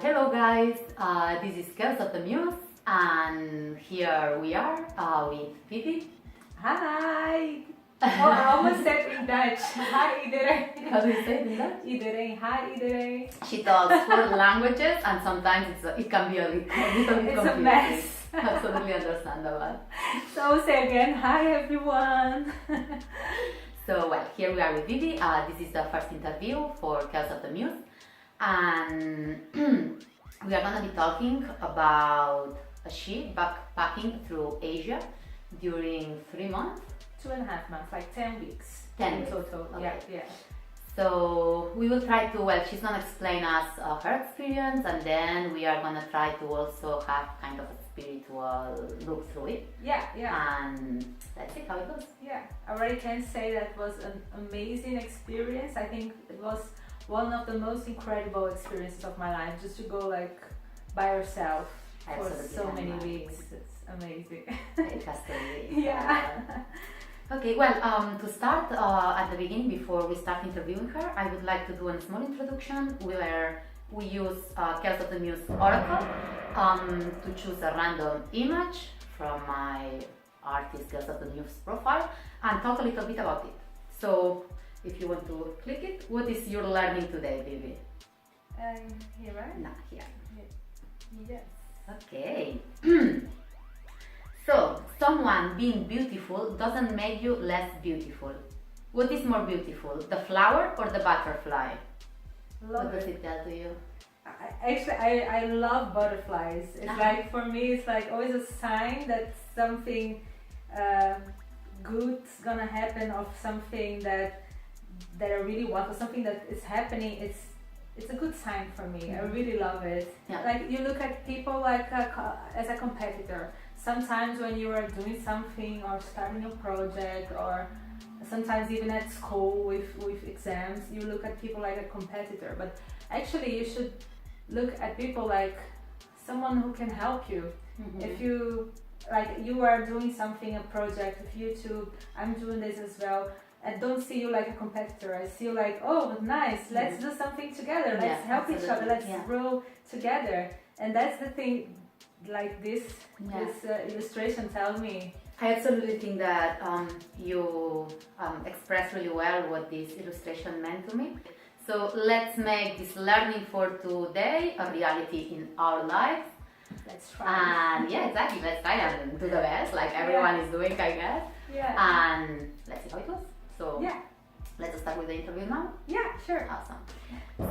Hello guys, this is Girls of the Muse, and here we are with Vivi. Hi! Oh, I almost said in Dutch. Hi iedereen. How do you say it in Dutch? Iedereen. Hi iedereen. She talks 4 languages, and sometimes it can be a little bit It's confusing. a mess. Absolutely understandable. So say again, hi everyone. So, well, here we are with Vivi. This is the first interview for Girls of the Muse, and we are going to be talking about a ship backpacking through Asia during 3 months. 2.5 months, like 10 weeks. 10 in weeks. total. Okay. Yeah. So we will try to, well, she's going to explain us her experience, and then we are going to try to also have kind of a spiritual look through it. Yeah. And let's see how it goes. Yeah. I already can say that was an amazing experience. I think it was one of the most incredible experiences of my life, just to go like by yourself for so many weeks. It's amazing. It has to be. Yeah. Okay, well, to start at the beginning, before we start interviewing her, I would like to do a small introduction where we use Girls of the Muse Oracle to choose a random image from my artist Girls of the Muse profile and talk a little bit about it. So, if you want to click it, what is your learning today, Vivi? Here, right? No, here. Yes. Okay. So, someone being beautiful doesn't make you less beautiful. What is more beautiful, the flower or the butterfly? What does it tell to you? I love butterflies. It's like, for me, it's like always a sign that something good's gonna happen, of something that I really want, or something that is happening. It's a good sign for me. I really love it. Yeah. Like, you look at people like as a competitor. Sometimes when you are doing something or starting a project, or sometimes even at school with exams, you look at people like a competitor. But actually you should look at people like someone who can help you. Mm-hmm. If you, like, you are doing something, a project with YouTube, I'm doing this as well. I don't see you like a competitor. I see you like, oh, nice, let's do something together. Let's help each other. Let's grow together. And that's the thing, like this illustration tells me. I absolutely think that you expressed really well what this illustration meant to me. So let's make this learning for today a reality in our lives. Let's try. And yeah, exactly. Let's try and do the best, like everyone is doing, I guess. Yeah. And let's see how it goes. So yeah. Let's start with the interview now. Yeah, sure. Awesome.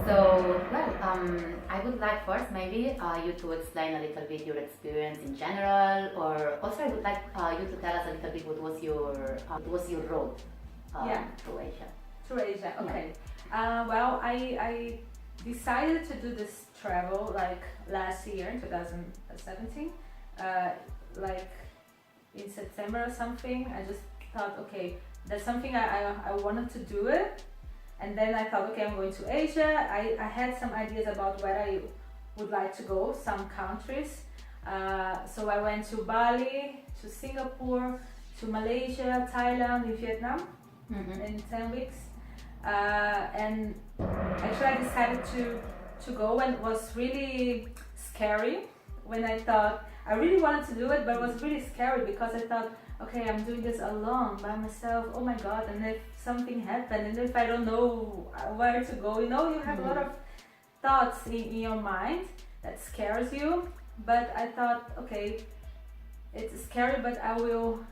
So, well, I would like first maybe you to explain a little bit your experience in general, or also I would like you to tell us a little bit what was your road to Asia. To Asia, okay. Well, I decided to do this travel like last year in 2017, like in September or something. I just thought, okay, that's something I wanted to do it. And then I thought, okay, I'm going to Asia. I had some ideas about where I would like to go, some countries. So I went to Bali, to Singapore, to Malaysia, Thailand, and Vietnam in 10 weeks. And actually I decided to go, and it was really scary when I thought, I really wanted to do it, but it was really scary because I thought, okay, I'm doing this alone, by myself, oh my god, and if something happened, and if I don't know where to go, you know, you have a lot of thoughts in your mind that scares you. But I thought, okay, it's scary, but I will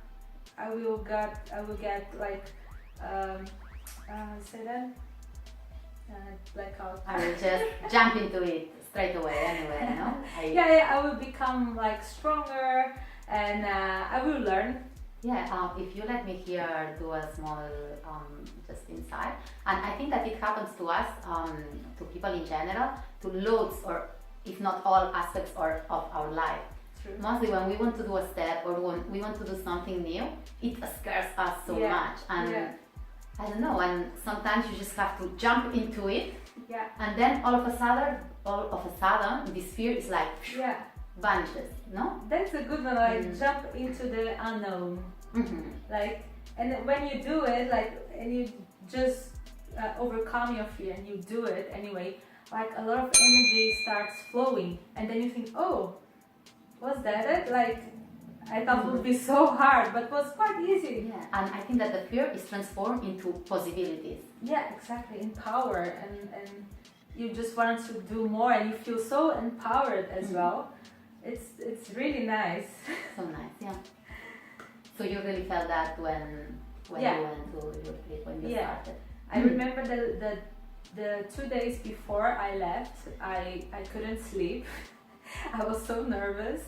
get like, say that? Blackout. I will just jump into it straight away anyway, you know? I will become like stronger, and I will learn. Yeah, if you let me here do a small just inside, and I think that it happens to us, to people in general, to loads or if not all aspects of our life. True. Mostly when we want to do a step or when we want to do something new, it scares us so much, and I don't know, and sometimes you just have to jump into it, and then all of a sudden this fear is like vanishes, no? That's a good one, like jump into the unknown. Like, and when you do it, like, and you just overcome your fear and you do it anyway, like a lot of energy starts flowing, and then you think, oh, was that it? Like, I thought it would be so hard, but it was quite easy. Yeah, and I think that the fear is transformed into possibilities. Yeah, exactly, empower, and you just want to do more, and you feel so empowered as well. It's really nice. So nice, yeah. So you really felt that when Yeah. you went to your trip, when you started. I remember the 2 days before I left, I couldn't sleep. I was so nervous,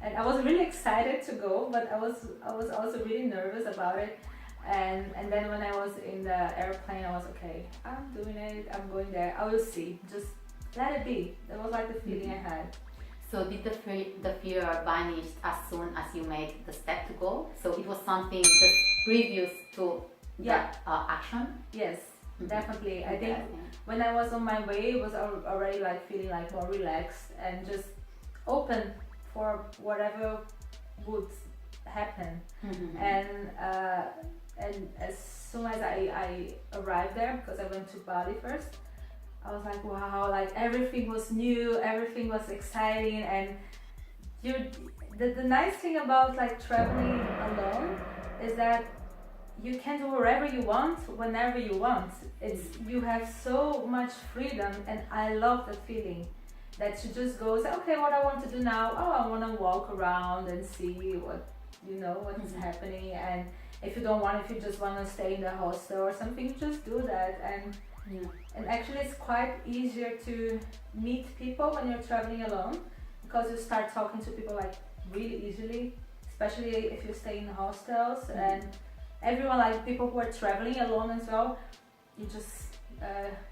and I was really excited to go, but I was also really nervous about it. And then when I was in the airplane, I was okay. I'm doing it. I'm going there. I will see. Just let it be. That was like the feeling I had. So did the fear vanish as soon as you made the step to go? So it was something just previous to that action? Yes, definitely. I think Interesting. when I was on my way, it was already like feeling like more relaxed and just open for whatever would happen. And as soon as I arrived there, because I went to Bali first, I was like, wow, like everything was new, everything was exciting, and the nice thing about like traveling alone is that you can do wherever you want, whenever you want. You have so much freedom, and I love the feeling that you just go say, okay, what I want to do now? Oh, I want to walk around and see what is happening. And if you don't want, if you just want to stay in the hostel or something, just do that. And actually, it's quite easier to meet people when you're traveling alone, because you start talking to people like really easily, especially if you stay in hostels. And everyone, like people who are traveling alone as well, you just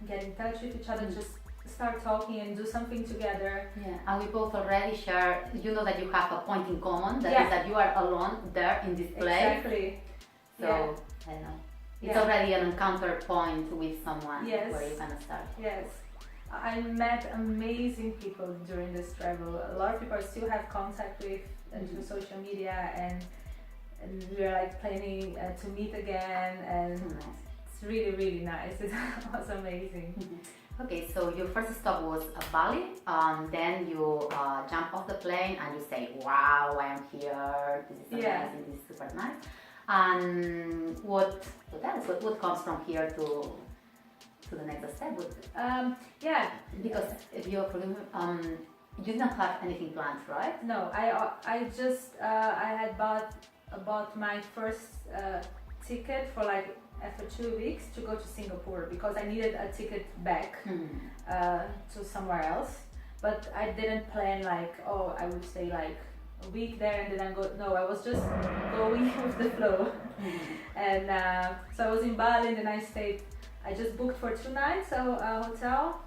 get in touch with each other, just start talking and do something together. Yeah, and we both already share, you know, that you have a point in common, that is that you are alone there in this place. Exactly. So, I don't know. It's already an encounter point with someone where you can start. Yes. I met amazing people during this travel. A lot of people I still have contact with through social media, and we're like planning to meet again, and it's really, really nice. It was amazing. Okay, so your first stop was Bali, then you jump off the plane and you say, wow, I am here, this is amazing, this is super nice. And what comes from here to the next step? Because if you you didn't have anything planned, right? No, I just I had bought my first ticket for like after 2 weeks to go to Singapore, because I needed a ticket back to somewhere else. But I didn't plan like, oh, I would stay like a week there and then I go. No, I was just going with the flow. And so I was in Bali, and then I just booked for 2 nights a hotel,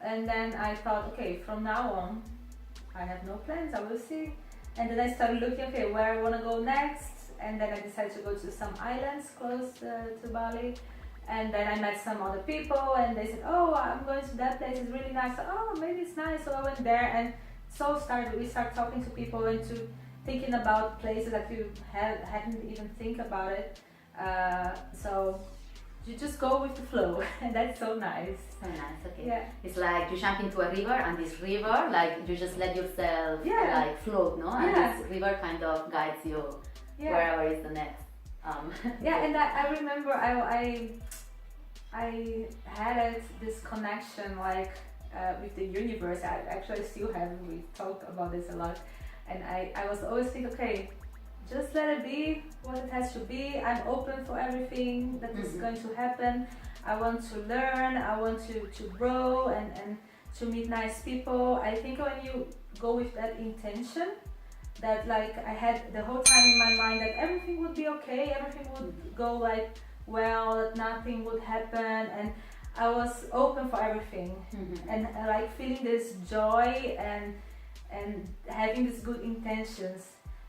and then I thought, okay, from now on I have no plans, I will see. And then I started looking, okay, where I want to go next, and then I decided to go to some islands close to Bali. And then I met some other people, and they said, oh, I'm going to that place, it's really nice. Oh, maybe it's nice. So I went there, and so we started talking to people and to thinking about places that you hadn't even think about it. So you just go with the flow, and that's so nice. So nice, okay. Yeah. It's like you jump into a river, and this river, like you just let yourself like float, no? And this river kind of guides you wherever is the next. And I remember I had this connection like with the universe. I actually still have. We talk about this a lot, and I was always think, okay, just let it be what it has to be. I'm open for everything that is going to happen. I want to learn. I want to grow and to meet nice people. I think when you go with that intention, that like I had the whole time in my mind that everything would be okay, everything would go like well, that nothing would happen, and I was open for everything, and like feeling this joy and having these good intentions.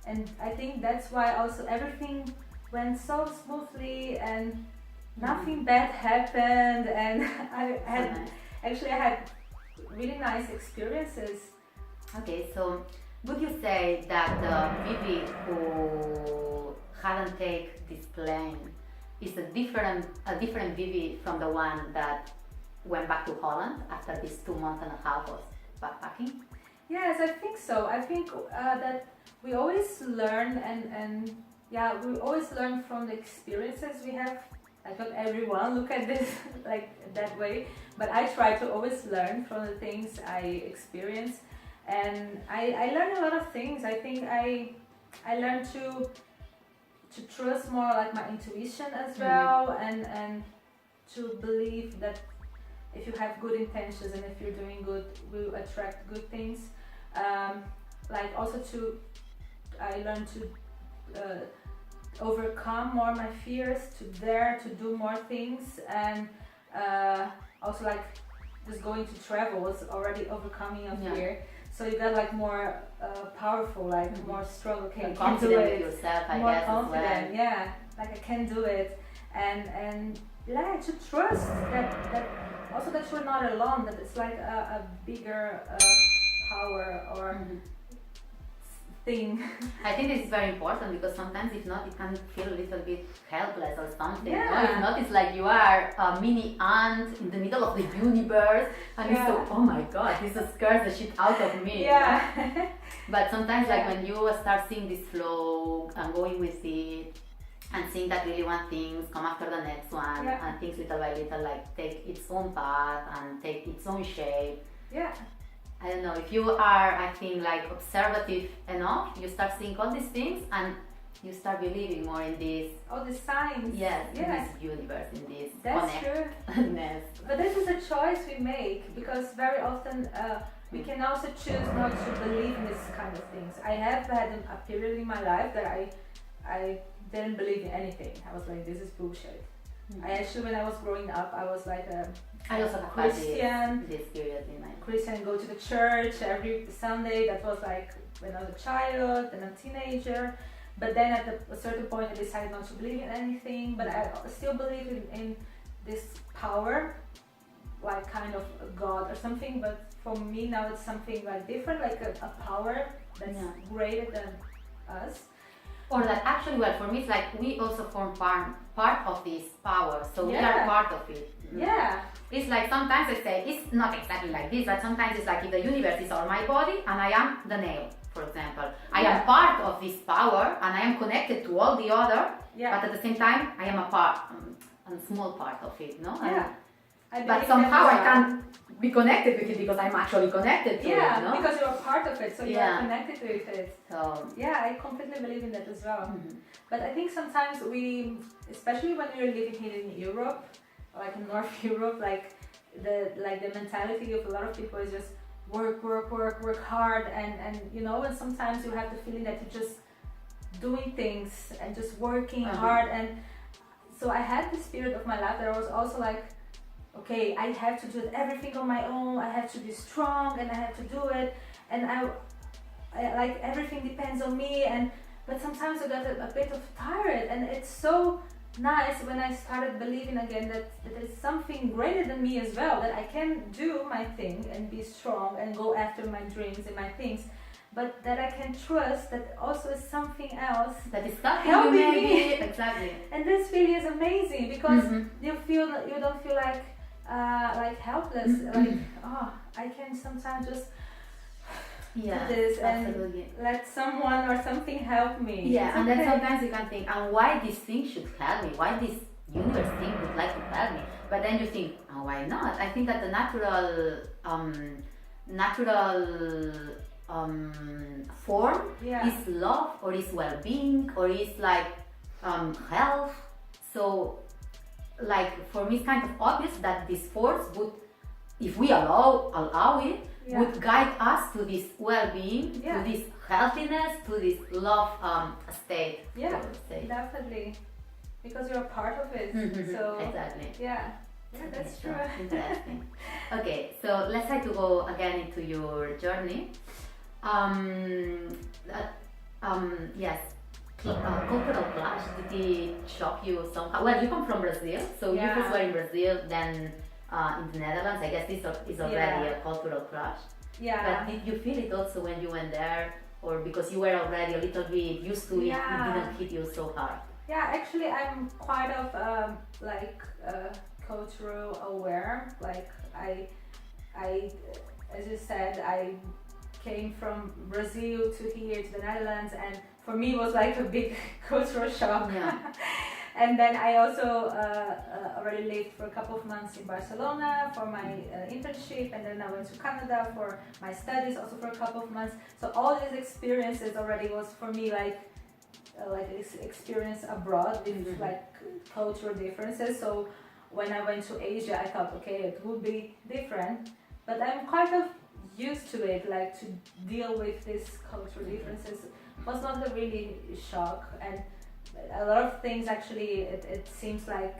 And I think that's why also everything went so smoothly and nothing bad happened, and I had really nice experiences. Okay, so would you say that Vivi who hadn't taken this plane is a different Vivi from the one that went back to Holland after this 2 months and a half of backpacking? Yes, I think so. I think that we always learn and yeah, we always learn from the experiences we have. Like not everyone look at this like that way, but I try to always learn from the things I experience, and I learned a lot of things. I think I learned to trust more like my intuition as well, and to believe that if you have good intentions and if you're doing good, will attract good things. Like also I learned to overcome more my fears, to dare to do more things, and also like just going to travel was already overcoming a fear. So you got like more powerful, like more strong. Okay, you can do it. Yourself, I more guess, confident. well. Yeah, like I can do it, and yeah, to trust that also that you're not alone. That it's like a bigger power or thing. I think this is very important because sometimes if not, it can feel a little bit helpless or something. Yeah. No? If not, it's like you are a mini ant in the middle of the universe, and it's so, oh my god, this scares the shit out of me. Yeah. But sometimes, like when you start seeing this flow and going with it, and seeing that really one things come after the next one, and things little by little like take its own path and take its own shape. Yeah. I don't know, if you are, I think, like observative enough, you start seeing all these things and you start believing more in this. All the signs. Yes, in this universe, in this connectedness. But this is a choice we make, because very often we can also choose not to believe in this kind of things. I have had a period in my life that I didn't believe in anything. I was like, this is bullshit. I actually, when I was growing up, I was like I also have Christian. This period in my Christian, go to the church every Sunday. That was like when I was a child and a teenager. But then at a certain point, I decided not to believe in anything. But I still believe in this power, like kind of a God or something. But for me now, it's something like different, like a power that's greater than us. Or that actually, well, for me, it's like we also form part of this power, so we are part of it. Yeah. It's like sometimes I say, it's not exactly like this, but sometimes it's like if the universe is on my body and I am the nail, for example. I am part of this power and I am connected to all the other, but at the same time, I am a small part of it, no? Yeah. But somehow I can't be connected with it because I'm actually connected to it, no? Because you're a part of it, so you are connected with it. So yeah, I completely believe in that as well. But I think sometimes we, especially when we're living here in Europe, like in North Europe, like the mentality of a lot of people is just work hard, and you know, and sometimes you have the feeling that you're just doing things and just working hard. And so I had this period of my life that I was also like, okay, I have to do everything on my own, I have to be strong and I have to do it, and I like everything depends on me, but sometimes I got a bit of tired, and it's so nice when I started believing again that there's something greater than me as well, that I can do my thing and be strong and go after my dreams and my things, but that I can trust that also is something else that is helping me. Exactly. And this feeling is amazing because you don't feel like helpless, like I can sometimes just do this and let someone or something help me. Yeah, and then sometimes you can think, and why this thing should help me? Why this universe thing would like to help me? But then you think, oh, why not? I think that the natural form is love, or is well-being, or is like health. So like for me it's kind of obvious that this force would, if we allow it, would guide us to this well-being, to this healthiness, to this love state. Yeah, definitely, because you're a part of it. So exactly. Yeah, that's true. Interesting. Okay, so let's try to go again into your journey. Yes. Cultural clash, did it shock you somehow? Well, you come from Brazil, so you first were in Brazil, then in the Netherlands. I guess this is already a cultural clash. Yeah. But did you feel it also when you went there, or because you were already a little bit used to it, it didn't hit you so hard? Yeah, actually, I'm quite of cultural aware. Like I, as you said, I came from Brazil to here to the Netherlands, and for me it was like a big cultural shock. Yeah. And then I also already lived for a couple of months in Barcelona for my internship, and then I went to Canada for my studies also for a couple of months. So all these experiences already was for me like this experience abroad with like cultural differences. So when I went to Asia, I thought, okay, it would be different, but I'm kind of used to it, like to deal with these cultural differences was not a really shock. And a lot of things actually it seems like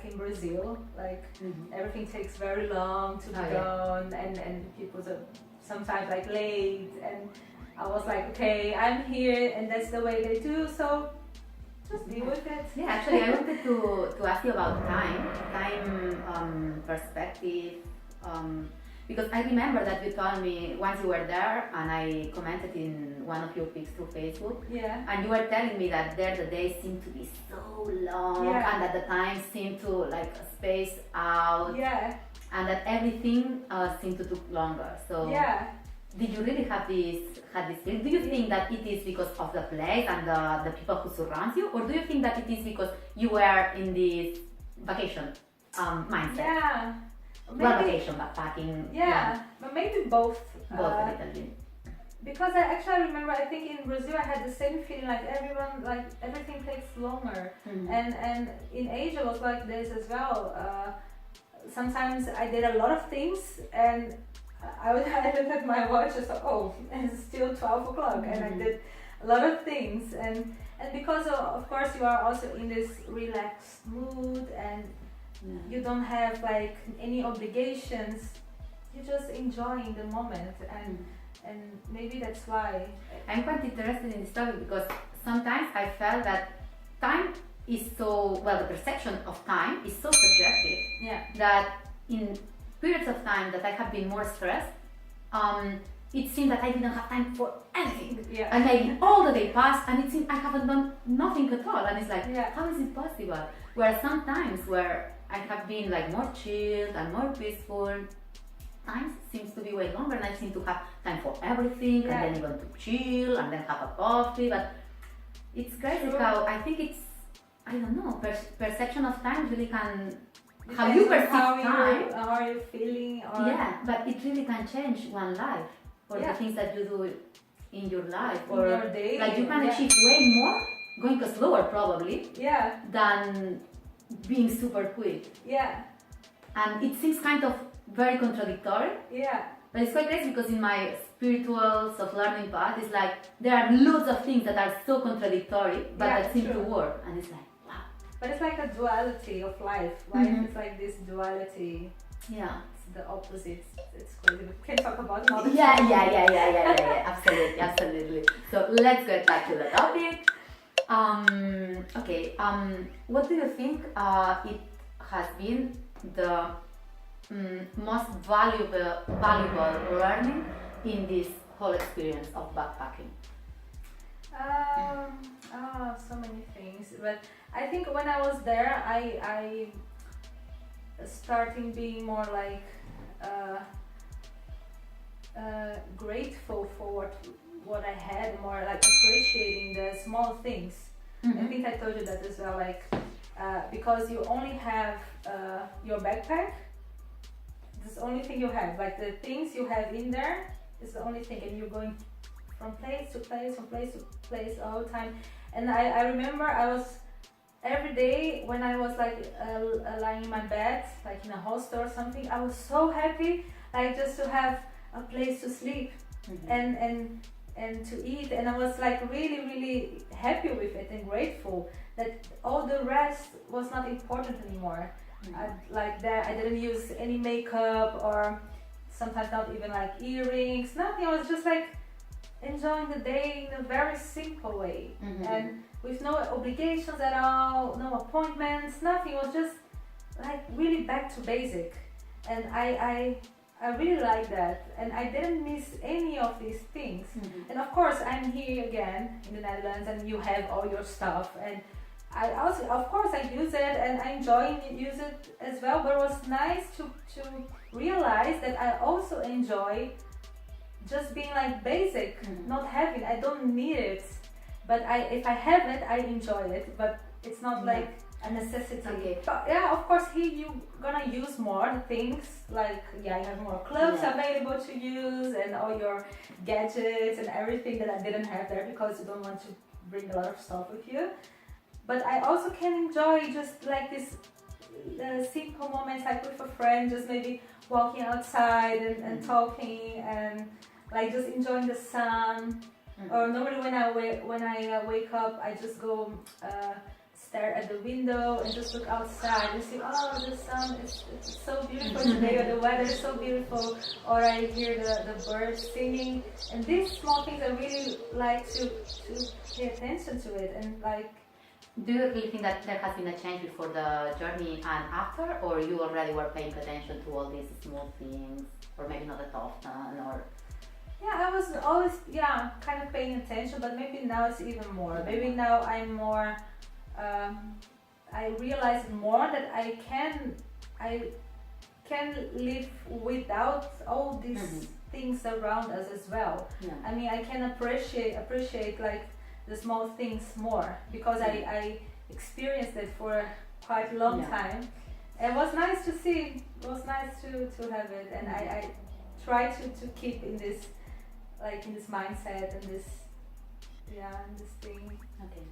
in Brazil, like everything takes very long to be done, and people are sometimes like late, and I was like, okay, I'm here and that's the way they do, so just deal with it. Yeah, actually I wanted to ask you about time perspective, because I remember that you told me once you were there, and I commented in one of your pics through Facebook. Yeah. And you were telling me that there the days seemed to be so long, and that the time seemed to like space out. Yeah. And that everything seemed to take longer. So did you really had this feeling? Do you think that it is because of the place and the people who surround you, or do you think that it is because you were in this vacation mindset? Yeah. Well, vacation, backpacking. Yeah, but maybe both. Both a little bit. Because I actually remember, I think in Brazil I had the same feeling, like everything takes longer, and in Asia was like this as well. Sometimes I did a lot of things, and I looked at my watch and thought, oh, and it's still 12 o'clock, and I did a lot of things, and because of course you are also in this relaxed mood, and you don't have like any obligations, you're just enjoying the moment, and maybe that's why. I'm quite interested in this topic because sometimes I felt that time is so, well, the perception of time is so subjective that in periods of time that I have been more stressed, it seemed that I didn't have time for anything. And maybe all the day passed and it seemed I haven't done nothing at all, and it's like, how is it possible? Where sometimes where I have been like more chilled and more peaceful, time seems to be way longer, and I seem to have time for everything, and then even to chill and then have a coffee. But it's crazy how I think it's, I don't know, perception of time really can, how you perceive time. How are you feeling? Or But it really can change one life, or the things that you do in your life, or in your day. Like you can achieve way more going slower probably than being super quick. And it seems kind of very contradictory. But it's quite crazy because in my spiritual self-learning path, it's like there are loads of things that are so contradictory, but that seem to work. And it's like, wow. But it's like a duality of life. Life is like this duality. It's the opposites. It's crazy. We can talk about all the Absolutely, absolutely. So let's get back to the topic. What do you think it has been the most valuable learning in this whole experience of backpacking? So many things. But I think when I was there, I starting being more like grateful for what I had, more like appreciating the small things. I think I told you that as well, like because you only have your backpack. That's the only thing you have, like the things you have in there is the only thing, and you're going from place to place, from place to place all the time. And I remember I was every day when I was like lying in my bed, like in a hostel or something, I was so happy, like just to have a place to sleep and to eat, and I was like really happy with it and grateful that all the rest was not important anymore. Like that, I didn't use any makeup, or sometimes not even like earrings, nothing. I was just like enjoying the day in a very simple way, and with no obligations at all, no appointments, nothing. It was just like really back to basic, and I really like that, and I didn't miss any of these things. And of course I'm here again in the Netherlands, and you have all your stuff, and I also, of course, I use it and I enjoy use it as well. But it was nice to realize that I also enjoy just being like basic, not having. I don't need it, but if I have it, I enjoy it. But it's not like a necessity. Okay. But yeah, of course, you gonna use more things like you have more clothes available to use and all your gadgets and everything that I didn't have there because you don't want to bring a lot of stuff with you. But I also can enjoy just like this simple moments, like with a friend, just maybe walking outside and talking and like just enjoying the sun. Or normally when I wake up, I just go stare at the window and just look outside and see, oh, the sun is so beautiful today, or the weather is so beautiful, or I hear the birds singing. And these small things I really like to pay attention to it and like. Do you really think that there has been a change before the journey and after, or you already were paying attention to all these small things, or maybe not that often, or? Yeah, I was always kind of paying attention, but maybe now it's even more. Maybe now I'm more. I realize more that I can live without all these things around us as well. Yeah. I mean, I can appreciate like the small things more because I experienced it for quite a long time. It was nice to see. It was nice to have it, and I try to keep in this mindset and this thing. Okay.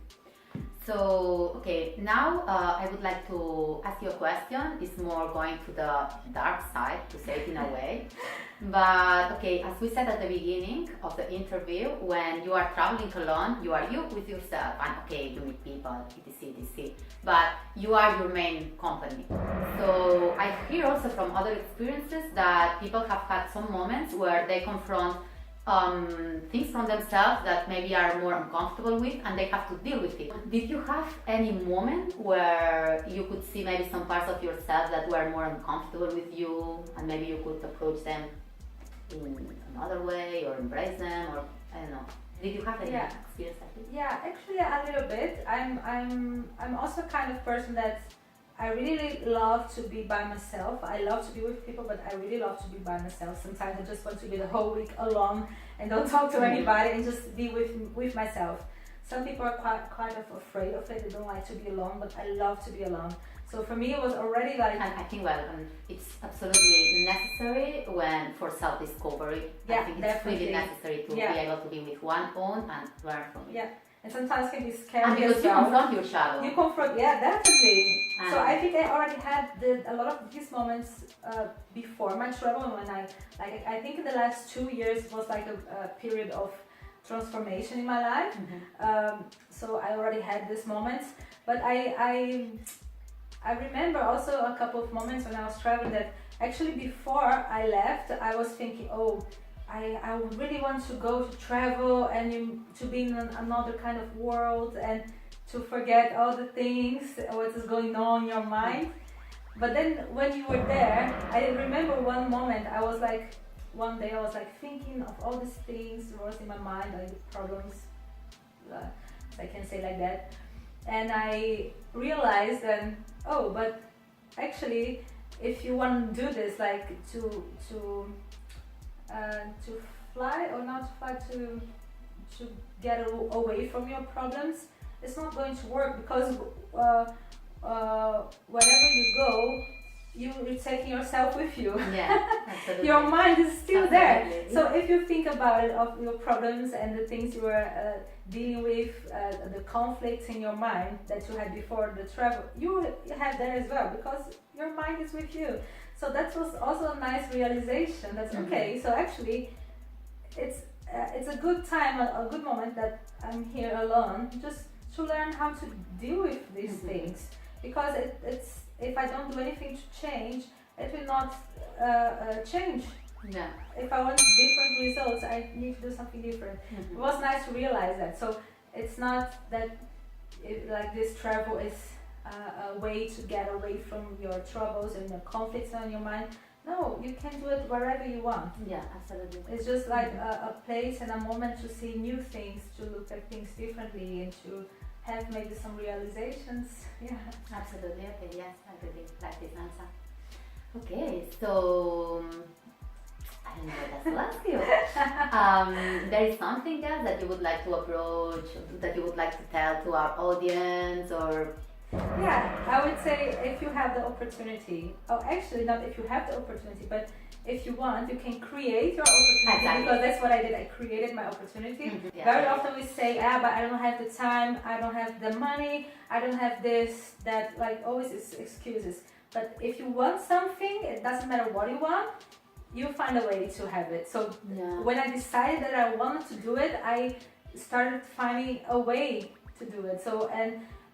So, now I would like to ask you a question. It's more going to the dark side, to say it in a way. But, as we said at the beginning of the interview, when you are traveling alone, you are you with yourself. And, you meet people, etc. But you are your main company. So, I hear also from other experiences that people have had some moments where they confront things from themselves that maybe are more uncomfortable with and they have to deal with it. Did you have any moment where you could see maybe some parts of yourself that were more uncomfortable with you and maybe you could approach them in another way or embrace them, or I don't know. Did you have any experience like this? Yeah, actually a little bit. I'm also kind of person that I really love to be by myself. I love to be with people, but I really love to be by myself. Sometimes I just want to be the whole week alone and don't talk to anybody and just be with myself. Some people are quite of afraid of it. They don't like to be alone, but I love to be alone. So for me, it was already like. And I think it's absolutely necessary for self-discovery. Yeah, I think it's definitely. really necessary to be able to be with one own and learn from it. Yeah. And sometimes it can be scary. And because you confront your shadow. You confront, definitely. So I think I already had a lot of these moments before my travel. When I think in the last 2 years was like a period of transformation in my life. So I already had these moments, but I remember also a couple of moments when I was traveling that actually before I left, I was thinking, I would really want to go to travel and to be in another kind of world and to forget all the things, what is going on in your mind. But then when you were there, I remember one moment, one day I was thinking of all these things that was in my mind, like the problems, I can say like that. And I realized then, but actually, if you want to do this, like to fly or not fly, to get away from your problems, it's not going to work because wherever you go, you're taking yourself with you. Yeah, absolutely. Your mind is still there. So if you think about it, of your problems and the things you were dealing with, the conflicts in your mind that you had before the travel, you have that as well because your mind is with you. So that was also a nice realization. That's okay. So actually, it's a good time, a good moment that I'm here alone, just to learn how to deal with these things. Because it's if I don't do anything to change, it will not change. Yeah. If I want different results, I need to do something different. It was nice to realize that. So it's not that this travel is a way to get away from your troubles and the conflicts on your mind. No, you can do it wherever you want. Yeah, absolutely. It's just like a place and a moment to see new things, to look at things differently, and to have maybe some realizations. Yeah. Absolutely. Okay. Yes, I really like this answer. Okay, so I don't know what else to ask you. There is something else that you would like to approach, that you would like to tell to our audience, or Yeah, I would say if you have the opportunity, oh, actually, not if you have the opportunity, but if you want, you can create your opportunity. Exactly. Because that's what I did. I created my opportunity. Yeah. Very often we say, but I don't have the time, I don't have the money, I don't have this, that, like always it's excuses. But if you want something, it doesn't matter what you want, you find a way to have it. So when I decided that I wanted to do it, I started finding a way to do it. So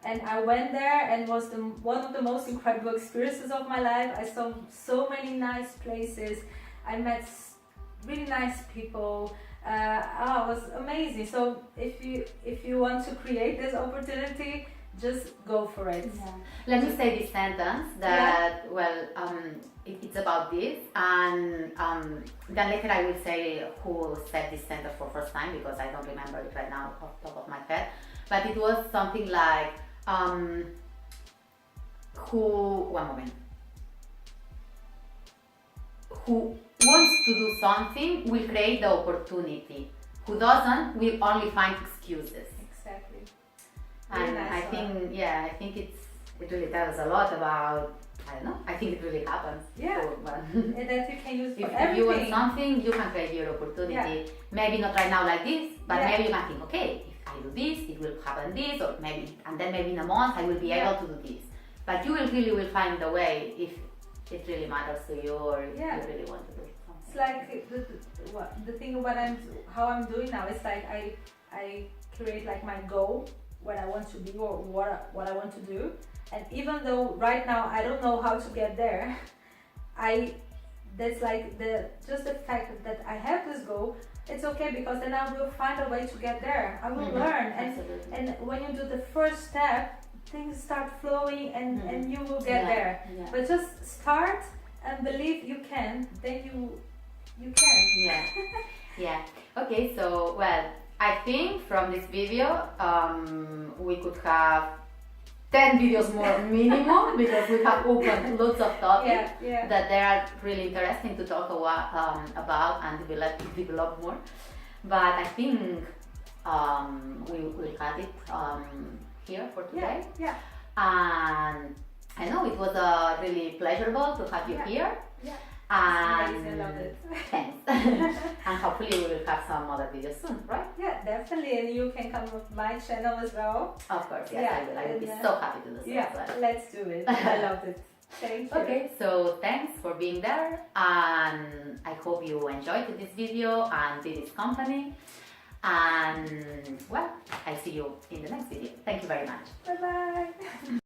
and I went there and was one of the most incredible experiences of my life. I saw so many nice places. I met really nice people. It was amazing. So if you want to create this opportunity, just go for it. Yeah. Let me say this sentence that it's about this, and then later I will say who said this sentence for first time, because I don't remember it right now off the top of my head. But it was something like who wants to do something will create the opportunity. Who doesn't will only find excuses. Exactly. And nice I think it really tells a lot about, I don't know, I think it really happens. Yeah. And that you can use for everything. If you want something, you can create your opportunity. Yeah. Maybe not right now like this, but maybe you can think, okay, if I do this, it will happen this, or maybe, and then maybe in a month I will be able to do this. But you will find a way if it really matters to you, or if you really want to do something. It's like the thing how I'm doing now. It's like I create like my goal, what I want to be or what I want to do, and even though right now I don't know how to get there, that's like just the fact that I have this goal. It's okay, because then I will find a way to get there. I will learn, and when you do the first step, things start flowing, and you will get there. Yeah. But just start and believe you can. Then you can. Yeah. Yeah. Okay. So I think from this video we could have 10 videos more minimum, because we have opened lots of topics that they are really interesting to talk about and develop more. But I think we will cut it here for today. Yeah. And I know it was really pleasurable to have you here. Yeah. And I love it. Thanks. And hopefully we will have some other videos soon, right? Yeah, definitely. And you can come with my channel as well. Of course, yes, I will. I will be so happy to do so. Yeah, let's do it. I loved it. Thank you. Okay, so thanks for being there, and I hope you enjoyed this video and Vivi's company. And I see you in the next video. Thank you very much. Bye bye.